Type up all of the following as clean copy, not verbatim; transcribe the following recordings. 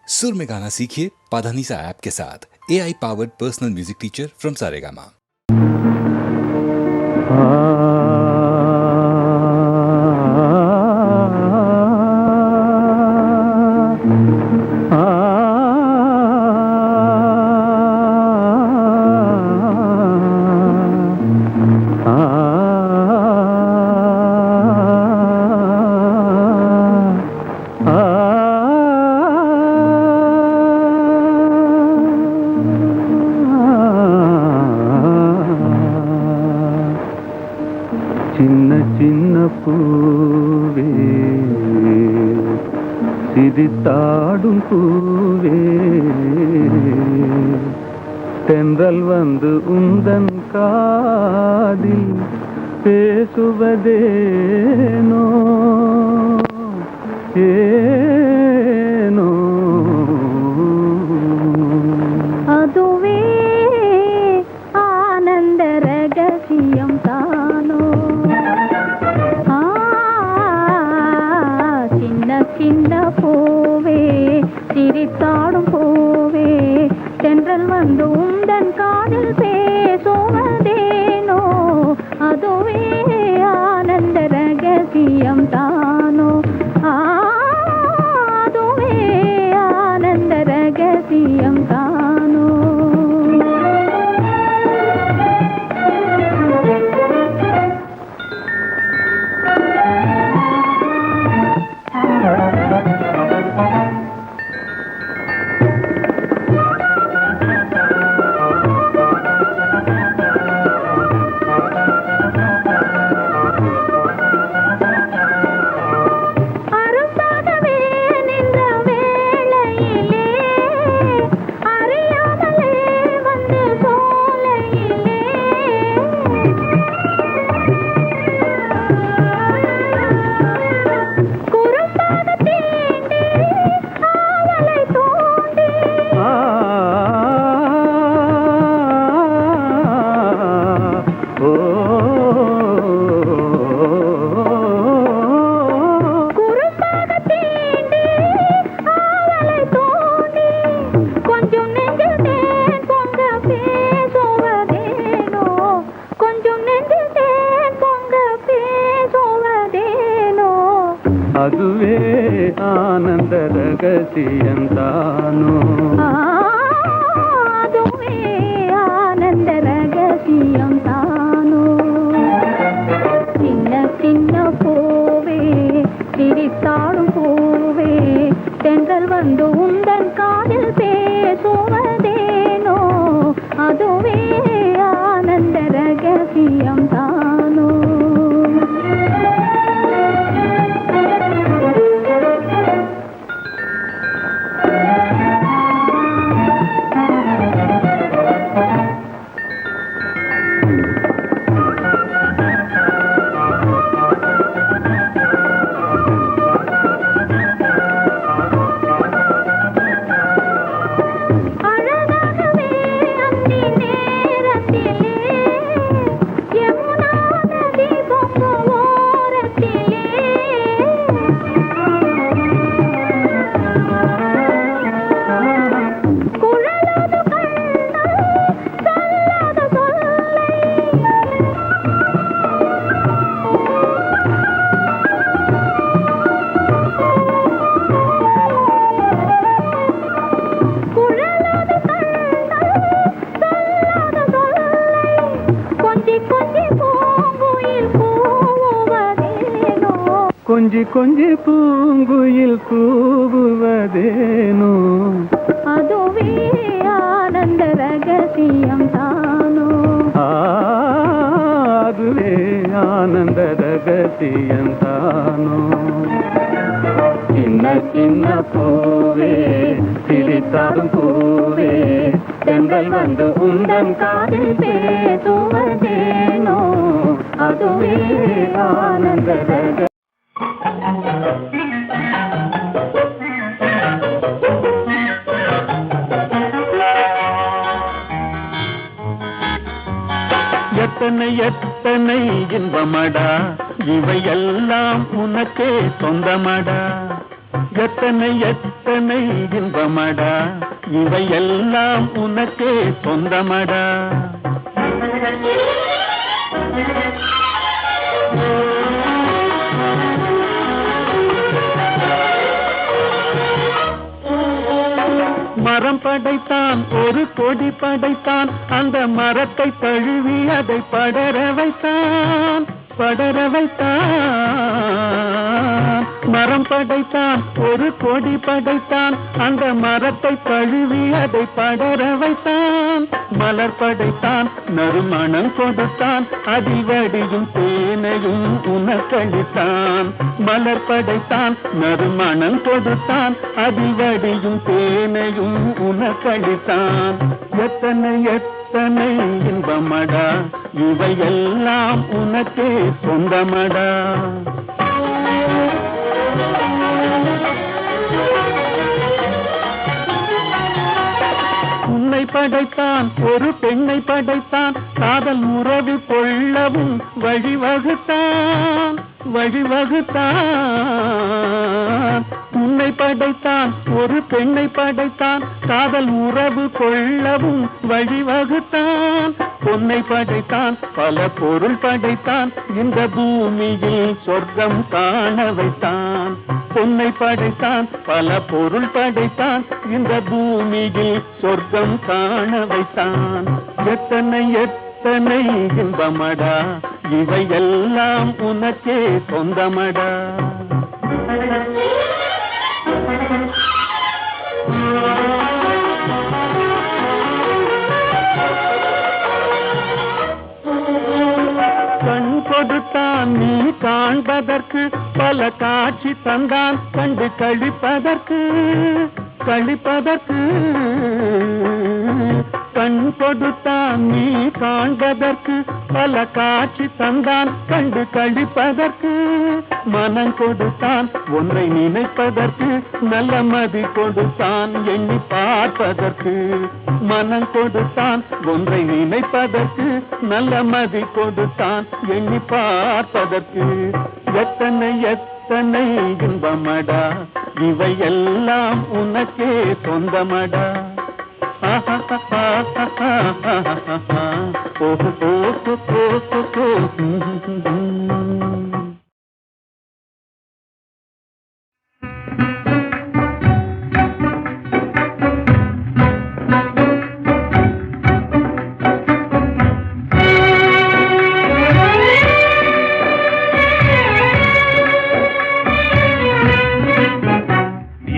सुर में गाना सीखिए पाधानीसा ऐप के साथ। AI powered personal music teacher from Saregama. சின்ன சின்ன பூவே சிரித்தாடும் பூவே தென்றல் வந்து உந்தன் காதில் பேசுவதேனோ ஏனோ அதுவே ஆனந்த ரகசியம் தானோ சின்ன சின்ன பூவே சிரித்தாடும் பூவே தென்றல் வந்து உந்தன் காதில் பேசுவதேனோ அதுவே ஆனந்த ரகசியம் தானோ அதுவே ஆனந்த ரகசியம் தானோ அதுவே ஆனந்த ரகசியம் தானோ அதுவே ஆனந்த ரகசியம் தானோ சின்ன சின்ன பூவே சிரித்தாடும் பூவே தென்றல் வந்து உந்தன் காதில் பேசுவதேனோ அதுவே ஆனந்த ரகசியம் தானோ கொஞ்சி கொஞ்சி பூங்குயில் கூவுவதேனோ அதுவே ஆனந்த ரகசியம் தானோ அதுவே ஆனந்த ரகசியம் தானோ சின்ன சின்ன பூவே சிரித்தாடும் பூவே தென்றல் வந்து உந்தன் காதில் பேசுவதேனோ அதுவே ஆனந்த ரகசியம் எத்தனை எத்தனை இன்பமடா இவையெல்லாம் உனக்கே சொந்தமடா எத்தனை எத்தனை எத்தனை இன்பமடா, இவையெல்லாம் உனக்கே சொந்தமடா. மரம் படைத்தான், ஒரு கொடி படைத்தான், அந்த மரத்தை தழுவி அதை படர வைத்தான், படர வைத்தான். மரம் படைத்தான், ஒரு கொடி படைத்தான், அந்த மரத்தை தழுவி அதை படர வைத்தான். மலர் படைத்தான், நறுமணம் கொடுத்தான், அதில் வடியும் தேனையும் உனக்களித்தான். மலர் படைத்தான், நறுமணம் கொடுத்தான், அதில் வடியும் தேனையும் உனக்களித்தான். எத்தனை எத்தனை இன்பமடா, இவையெல்லாம் உனக்கே சொந்தமடா. உன்னை படைத்தான், ஒரு பெண்ணை படைத்தான், காதல் உறவு கொள்ளவும் வழிவகுத்தான், வழிவகுத்தான். உன்னை படைத்தான், ஒரு பெண்ணை படைத்தான், காதல் உறவு கொள்ளவும் வழிவகுத்தான். பொன்னை படைத்தான், பல பொருள் படைத்தான், இந்த பூமியில் சொர்க்கம் காண வைத்தான். பொன்னை படைத்தான், பல பொருள் படைத்தான், இந்த பூமியில் சொர்க்கம் காண வைத்தான். எத்தனை எத்தனை இன்பமடா, இவையெல்லாம் உனக்கே சொந்தமடா. கண் கொடுத்தான் நீ காண்பதற்கு, பல காட்சி தந்தான் கண்டு கழிப்பதற்கு, கழிப்பதற்கு. கண் கொடுத்தான் நீ காண்பதற்கு, பல காட்சி தந்தான் கண்டு கழிப்பதற்கு. மனம் கொடுத்தான் ஒன்றை நினைப்பதற்கு, நல்ல மதி கொடுத்தான் எண்ணி பார்ப்பதற்கு. மனம் கொடுத்தான் ஒன்றை நினைப்பதற்கு, நல்ல மதி கொடுத்தான் எண்ணி பார்ப்பதற்கு. எத்தனை எத்தனை இன்பமடா, இவையெல்லாம் உனக்கே சொந்தமடா.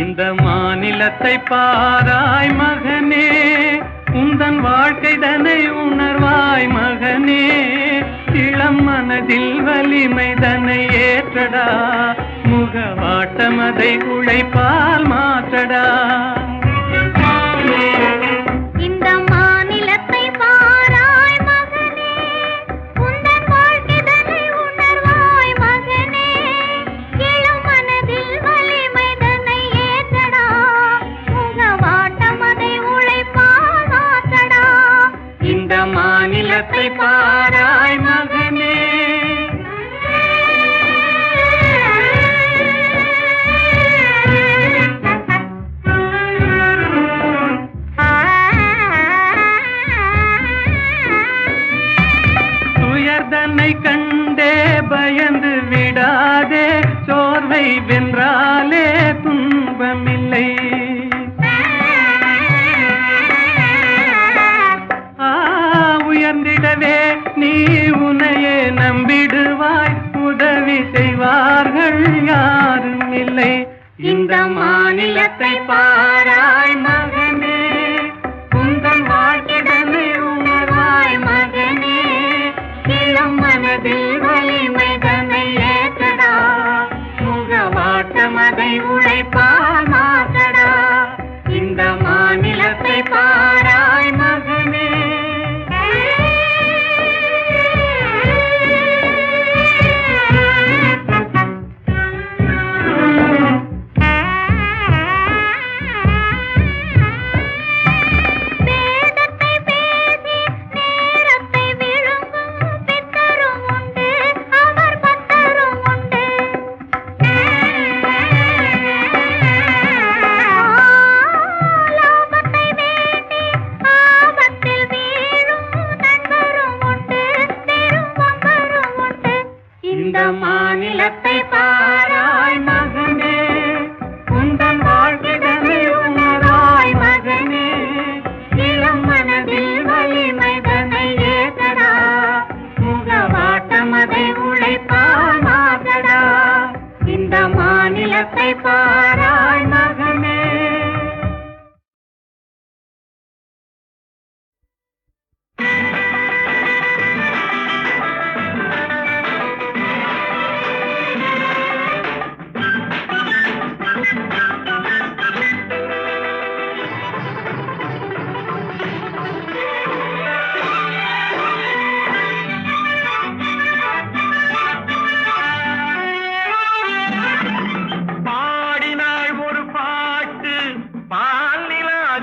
இந்த மாநிலத்தை பாராய் மகனே, உந்தன் வாழ்க்கை தனை உணர்வாய் மகனே. இளம் மனதில் வலிமை தனை ஏற்றடா, முகவாட்டமதை உழைப்பால் மாற்றடா. இந்த மாநிலத்தை பாராய் மகனே, உந்தன் வாழ்க்கை தனை உணர்வாய் மகனே. இளம் மனதில் வலிமை தனை ஏற்றடா, முகவாட்டமதை உழைப்பால் மாற்றடா. இந்த மாநிலத்தை பாராய் மகனே. துயர்தனை கண்டே பயந்து விடாதே, சோர்வை வென்றாலே துன்பமில்லை. உயர்ந்திடவே நீ உன்னையே நம்பிடுவாய், உதவி செய்வார்கள் யாரும் இல்லை. இந்த மாநிலத்தை பாராய் மகனே, உந்தன் வாழ்க்கைதனை உணர்வாய் மகனே. இளம் மனதில் வலிமை தன்னை ஏற்றடா, முகவாட்டமதை உழைப்பால் மாற்றடா. இந்த மாநிலத்தை பாராய் மகனே.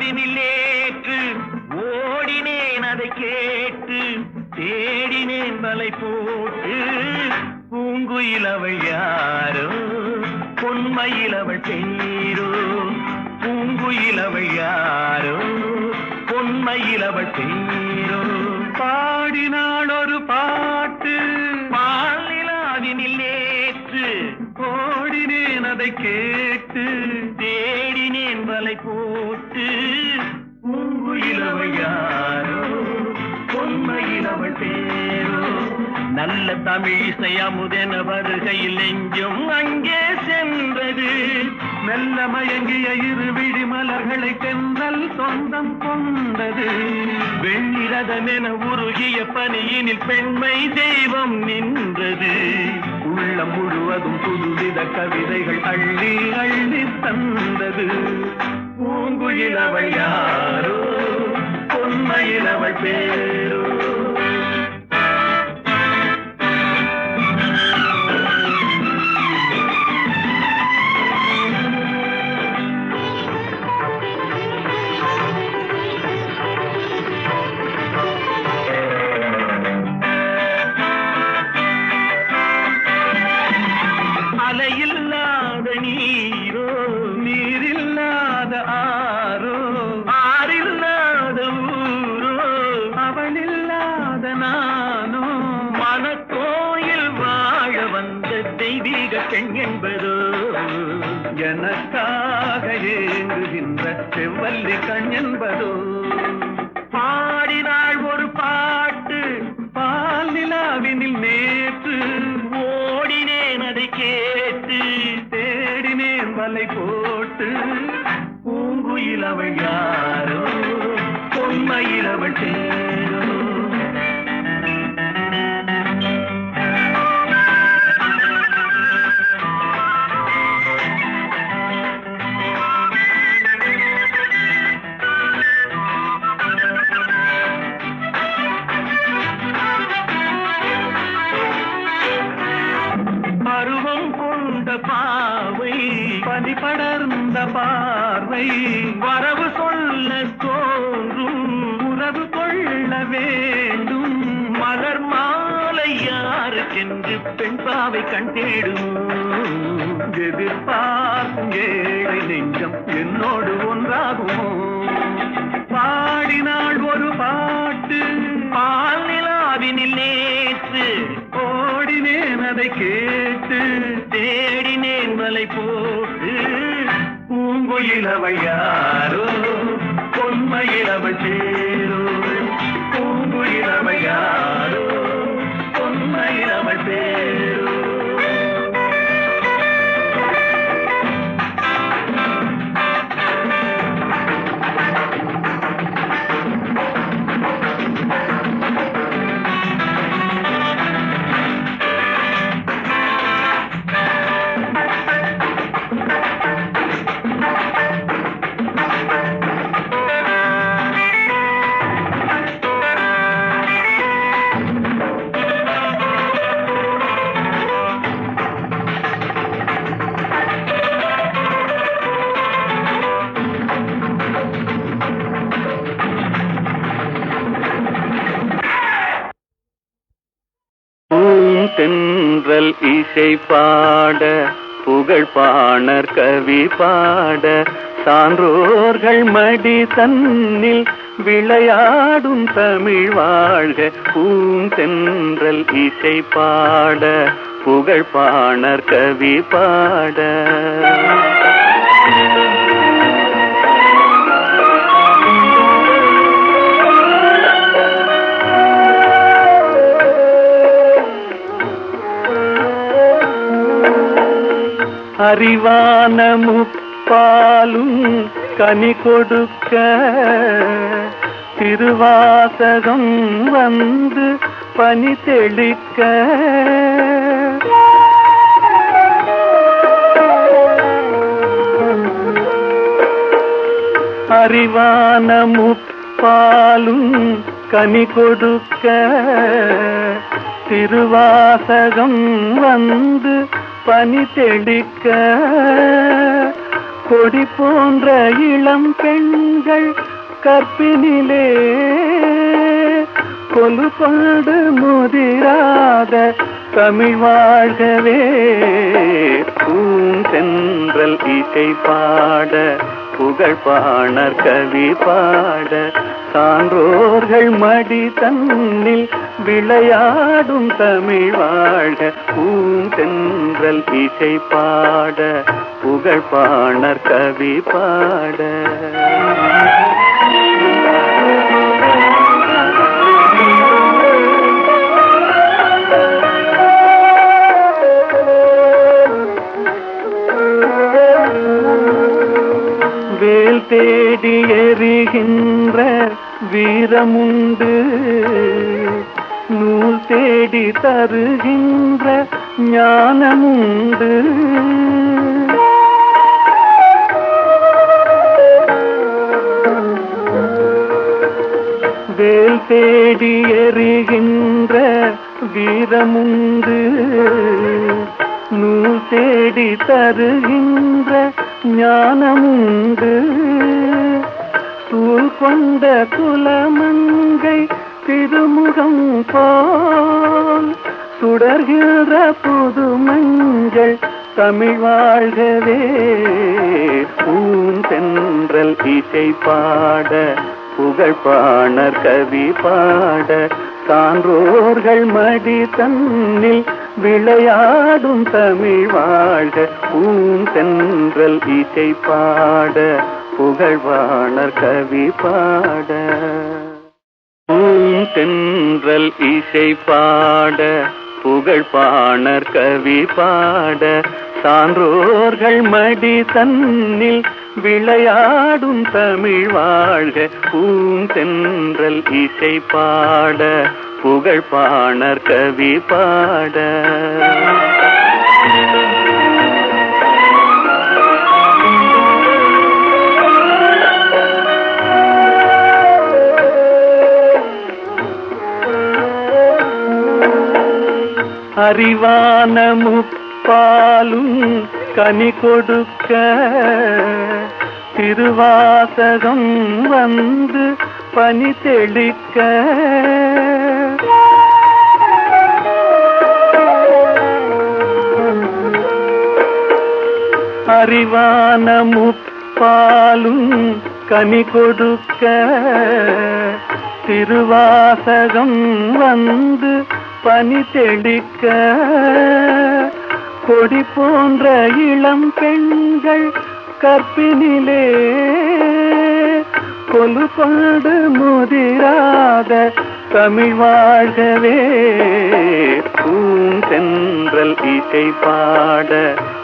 ஆதினிலேற்று ஓடினேன் அதை கேட்டு தேடினேன் வலை போட்டு பூங்குயில் அவள் யாரோ பொன்மையில் அவள் பேரோ பூங்குயில் அவள் யாரோ பொன்மையில் அவள் பேரோ பாடினாள் ஒரு பாட்டு பாலிலாவினில் நேற்று ஓடினேன் அதை கேட்டு தேடினேன் வலை போட்டு பூங்குயில் அவள் யாரோ பொன்மையில் அவள் பேரோ நல்ல தமிழிசை அமுதென வருகையில் நெஞ்சும் அங்கே சென்றது மெல்ல மயங்கிய இரு விழி மலர்களை தென்றல் சொந்தம் கொண்டது வெண்ணிரதமென உருகிய பனியினில் பெண்மை தெய்வம் நின்றது உள்ளம் முழுவதும் புதுவித கவிதைகள் அள்ளி அள்ளி தந்தது பூங்குயில் அவள் யாரோ பொன்மையில் அவள் பேரோ அலையில்லாத நீரோ நீரில்லாத ஆரோ ஆறில்லாத ஊரோ அவளில்லாத நானோ மனக்கோயில் வாழ வந்த தெய்வீக பெண் என்பதோ எனக்காக ஏங்குகின்ற செவ்வல்லி கண் என்பதோ பாடினாள் ஒரு பாட்டு பால் நிலாவினில் நேற்று ஓடினேன் அதை கேட்டு தேடினேன் வலை போட்டு பூங்குயில் அவள் யாரோ பொன்மையில் அவள் தேரோ பருவம் கொண்ட பாவை பனி படர்ந்த பார்வை வரவு சொல்ல தோன்றும் உறவு கொள்ள வேண்டும் மலர் மாலை யாருக்கென்று பெண் பாவை கண் தேடும் எதிர்பார்க்கும் ஏழை நெஞ்சம் என்னோடு ஒன்றாகுமோ பாடினாள் ஒரு பாட்டு பால் நிலாவினில் நேற்று ஓடினேன் அதை கேட்டு தேடினேன் வலை போட்டு பூங்குயில் அவள் யாரோ பொன்மையில் அவள் பேரோ பூங்குயில் அவள் யாரோ பொன்மையில் அவள் பேரோ தென்றல் இசை பாட புகழ் பாணர் கவி பாட சான்றோர்கள் மடி தன்னில் விளையாடும் தமிழ் வாழ்க பூந்தென்றல் இசை பாட புகழ் பாணர் கவி பாட அறிவான முப்பாலும் கனி கொடுக்க திருவாசகம் வந்து பனி தெளிக்க அறிவான முப்பாலும் கனி கொடுக்க திருவாசகம் வந்து பனி தெளிக்க கொடி போன்ற இளம் பெண்கள் கற்பினிலே கொலு கொண்டு முதிராத தமிழ் வாழ்கவே. பூந்தென்றல் இசை பாட புகழ் பாணர் கவி பாட சான்றோர்கள் மடி தன்னில் விளையாடும் தமிழ் வாழ்க. பூந்தென்றல் இசை பாட புகழ் பாணர் கவி பாட. வேல் தேடி எறிகின்ற வீரமுண்டு, நூல் தேடி தருகின்ற ஞானமுண்டு. வேல் தேடி எறிகின்ற வீரமுண்டு, நூல் தேடி தருகின்ற ஞானமுண்டு. சூழ் கொண்ட குலமங்கை திருமுகம் போல் சுடர்கின்ற புது மஞ்சள் தமிழ் வாழ்கவே. பூந்தென்றல் இசை பாட புகழ் பாணர் கவி பாட சான்றோர்கள் மடி தன்னில் விளையாடும் தமிழ் வாழ்க. பூந்தென்றல் இசை பாட புகழ் பாணர் கவி பாட. பூந்தென்றல் இசை பாட புகழ் பாணர் கவி பாட சான்றோர்கள் மடி தன்னில் விளையாடும் தமிழ் வாழ்க. பூந்தென்றல் இசை பாட புகழ் பாணர் கவி பாட. அறிவான முப்பாலும் கனி கொடுக்க திருவாசகம் வந்து பனி தெளிக்க. அறிவான முப்பாலும் கனி கொடுக்க திருவாசகம் வந்து பனி தெளிக்க. கொடி போன்ற இளம் பெண்கள் கற்பினிலே கொலு கொண்டு முதிராத தமிழ் வாழ்கவே. பூந்தென்றல் இசை பாட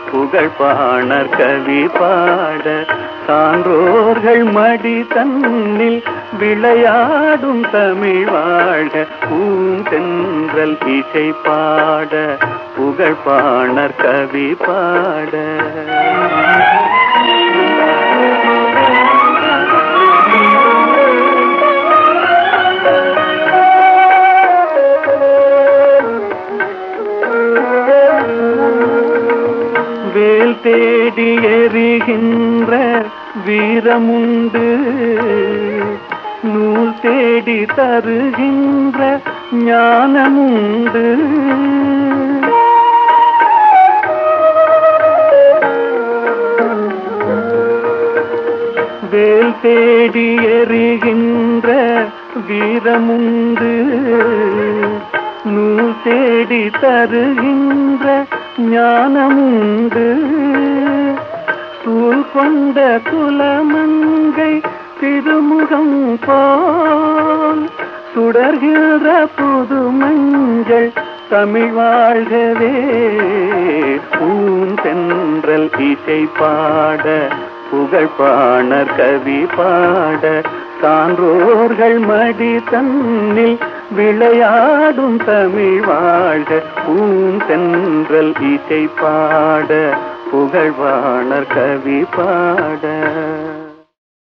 புகழ் பாணர் கவி பாட சான்றோர்கள் மடி தன்னில் விளையாடும் தமிழ் வாழ்க. பூந்தென்றல் இசை பாட புகழ் பாணர் கவி பாட. வேல் தேடி எறிகின்ற வீரமுண்டு, நூல் தேடி தருகின்ற ஞானமுண்டு. வேல் தேடி எறிகின்ற வீரமுண்டு, நூல் தேடி தருகின்ற ஞானமுண்டு. சூழ் கொண்ட குலமங்கை திருமுகம் போல் சுடர்கின்ற புது மஞ்சள் தமிழ் வாழ்கவே. பூந்தென்றல் இசை பாட புகழ் பாணர் கவி பாட சான்றோர்கள் மடி தன்னில் விளையாடும் தமிழ் வாழ்க. பூந்தென்றல் இசை பாட புகழ் பாணர் கவி பாட.